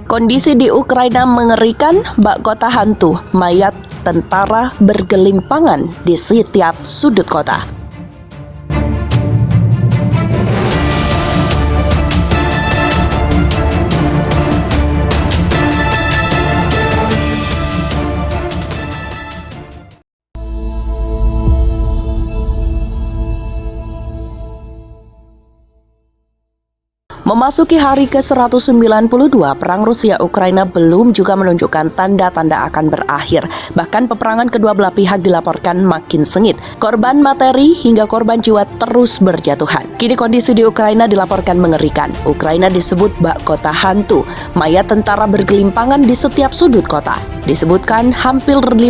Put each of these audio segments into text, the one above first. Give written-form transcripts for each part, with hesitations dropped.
Kondisi di Ukraina mengerikan, bak kota hantu, mayat tentara bergelimpangan di setiap sudut kota. Memasuki hari ke-192, perang Rusia-Ukraina belum juga menunjukkan tanda-tanda akan berakhir. Bahkan peperangan kedua belah pihak dilaporkan makin sengit. Korban materi hingga korban jiwa terus berjatuhan. Kini kondisi di Ukraina dilaporkan mengerikan. Ukraina disebut bak kota hantu. Mayat tentara bergelimpangan di setiap sudut kota. Disebutkan hampir 50.000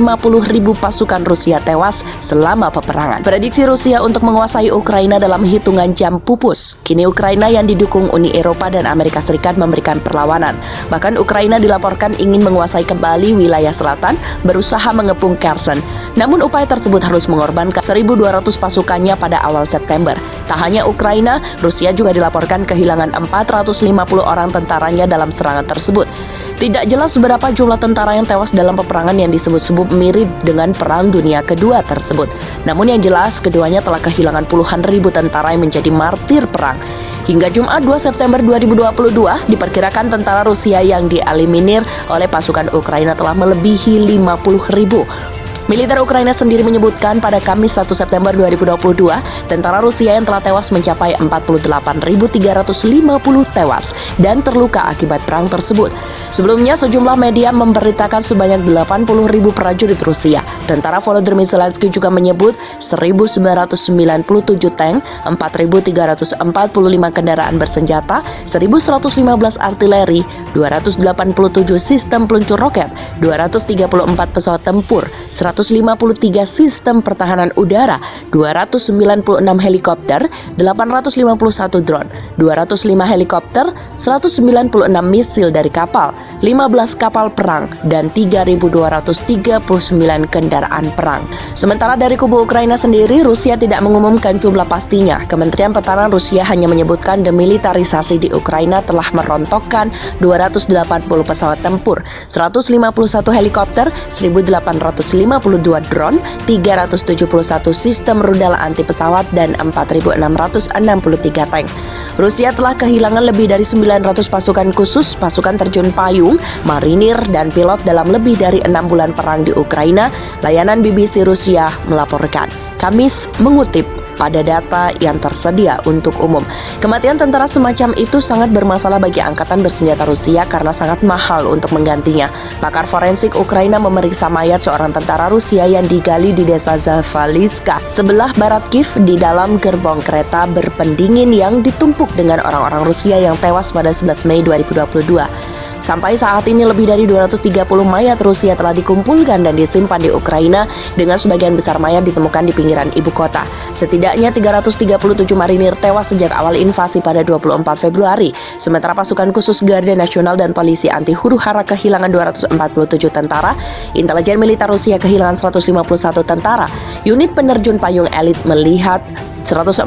pasukan Rusia tewas selama peperangan. Prediksi Rusia untuk menguasai Ukraina dalam hitungan jam pupus. Kini Ukraina yang didukung Uni Eropa dan Amerika Serikat memberikan perlawanan. Bahkan Ukraina dilaporkan ingin menguasai kembali wilayah selatan, berusaha mengepung Kherson. Namun upaya tersebut harus mengorbankan 1.200 pasukannya pada awal September. Tak hanya Ukraina, Rusia juga dilaporkan kehilangan 450 orang tentaranya dalam serangan tersebut. Tidak jelas berapa jumlah tentara yang tewas dalam peperangan yang disebut-sebut mirip dengan Perang Dunia Kedua tersebut. Namun yang jelas, keduanya telah kehilangan puluhan ribu tentara yang menjadi martir perang. Hingga Jumat 2 September 2022, diperkirakan tentara Rusia yang dieliminir oleh pasukan Ukraina telah melebihi 50.000. Militer Ukraina sendiri menyebutkan pada Kamis 1 September 2022, tentara Rusia yang telah tewas mencapai 48.350 tewas dan terluka akibat perang tersebut. Sebelumnya, sejumlah media memberitakan sebanyak 80.000 prajurit Rusia. Tentara Volodymyr Zelensky juga menyebut 1.997 tank, 4.345 kendaraan bersenjata, 1.115 artileri, 287 sistem peluncur roket, 234 pesawat tempur, 153 sistem pertahanan udara, 296 helikopter, 851 drone, 205 helikopter, 196 misil dari kapal, 15 kapal perang, dan 3.239 kendaraan perang. Sementara dari kubu Ukraina sendiri, Rusia tidak mengumumkan jumlah pastinya. Kementerian Pertahanan Rusia hanya menyebutkan demilitarisasi di Ukraina telah merontokkan 280 pesawat tempur, 151 helikopter, 1.852 drone, 371 sistem rudal anti pesawat, dan 4.663 tank. Rusia telah kehilangan lebih dari 900 pasukan khusus, pasukan terjun payung, marinir, dan pilot dalam lebih dari 6 bulan perang di Ukraina, layanan BBC Rusia melaporkan. Kamis mengutip pada data yang tersedia untuk umum. Kematian tentara semacam itu sangat bermasalah bagi angkatan bersenjata Rusia karena sangat mahal untuk menggantinya. Pakar forensik Ukraina memeriksa mayat seorang tentara Rusia yang digali di desa Zavaliska, sebelah barat Kiev, di dalam gerbong kereta berpendingin yang ditumpuk dengan orang-orang Rusia yang tewas pada 11 Mei 2022. Sampai saat ini lebih dari 230 mayat Rusia telah dikumpulkan dan disimpan di Ukraina, dengan sebagian besar mayat ditemukan di pinggiran ibu kota. Setidaknya 337 marinir tewas sejak awal invasi pada 24 Februari. Sementara pasukan khusus Garda Nasional dan polisi anti huru-hara kehilangan 247 tentara, intelijen militer Rusia kehilangan 151 tentara. Unit penerjun payung elit melihat 144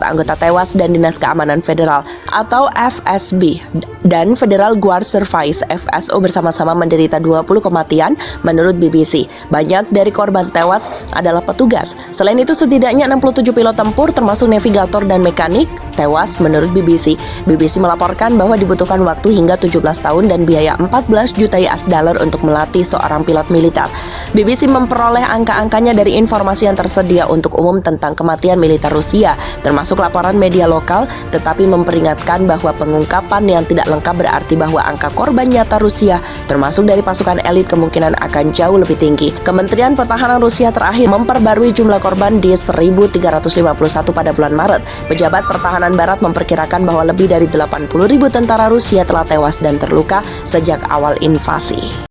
anggota tewas, dan Dinas Keamanan Federal atau FSB dan Federal Guard Service FSO bersama-sama menderita 20 kematian menurut BBC. Banyak dari korban tewas adalah petugas. Selain itu, setidaknya 67 pilot tempur termasuk navigator dan mekanik tewas menurut BBC. BBC melaporkan bahwa dibutuhkan waktu hingga 17 tahun dan biaya 14 juta US dollar untuk melatih seorang pilot militer. BBC memperoleh angka-angkanya dari informasi yang tersedia untuk umum tentang kematian militer Rusia, termasuk laporan media lokal, tetapi memperingatkan bahwa pengungkapan yang tidak lengkap berarti bahwa angka korban nyata Rusia, termasuk dari pasukan elit, kemungkinan akan jauh lebih tinggi. Kementerian Pertahanan Rusia terakhir memperbarui jumlah korban di 1.351 pada bulan Maret. Pejabat Pertahanan Barat memperkirakan bahwa lebih dari 80.000 tentara Rusia telah tewas dan terluka sejak awal invasi.